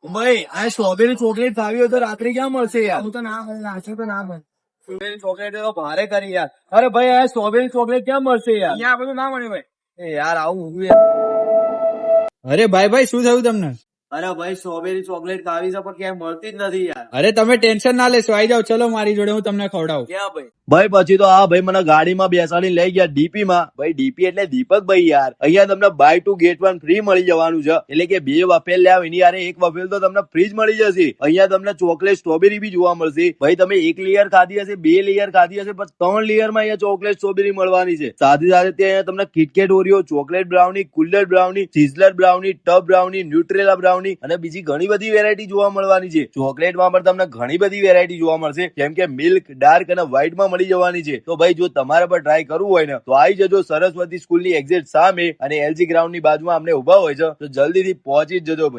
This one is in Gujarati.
ભાઈ આ સ્ટ્રોબેરી ચોકલેટ ખાવી હોય તો રાત્રે ક્યાં મળશે યાર? હું તો ના મળે, નાસ્તો તો ના મળે. સ્ટ્રોબેરી ચોકલેટ તો ભારે કરી યાર. અરે ભાઈ આ સ્ટ્રોબેરી ચોકલેટ ક્યાં મળશે યાર? અહીંયા આ બધું ના મળે ભાઈ. એ યાર આવું ઊંઘું યાર. અરે ભાઈ શું થયું તમને? અરે ભાઈ સ્ટ્રોબેરી ચોકલેટ ખાવી છે પણ ક્યાંય મળતી જ નથી યાર. અરે તમે ટેન્શન ના લેશો, આવી જાઓ, ચલો મારી જોડે, હું તમને ખવડાવું. ક્યાં ભાઈ? ભાઈ પછી તો આ ભાઈ મને ગાડીમાં બેસાડીને લઈ ગયા ડીપી માં. ભાઈ ડીપી એટલે દીપક ભાઈ યાર. અહીંયા તમને buy two get one free મળી જવાનું છે. એટલે કે 2 વફેલ લે એની યારે 1 વફેલ તો તમને ફ્રી જ મળી જશે. અહીંયા તમને ચોકલેટ સ્ટ્રોબેરી બી જોવા મળશે. ભાઈ તમે 1 લેયર ખાધી હશે, 2 લેયર ખાધી હશે, પણ 3 લેયર માં અહીંયા ચોકલેટ સ્ટ્રોબેરી મળવાની છે. સાથે સાથે ત્યાં તમને કિટકેટ ઓરિયો, ચોકલેટ બ્રાઉની, કુલ્લર brownie, sizzler brownie, tub brownie, Nutella brownie અને બીજી ઘણી બધી વેરાયટી જોવા મળવાની છે. ચોકલેટમાં પણ તમને ઘણી બધી વેરાયટી જોવા મળશે, જેમ કે મિલ્ક, ડાર્ક અને વ્હાઇટમાં મળી જવાની છે. તો ભાઈ જો તમારે પણ ટ્રાય કરવું હોય ને તો આવી જજો સરસ્વતી સ્કૂલની એક્ઝેક્ટ સામે અને એલજી ગ્રાઉન્ડ ની બાજુમાં અમને ઉભા હોય છે તો જલ્દીથી પહોંચી જ જજો ભાઈ.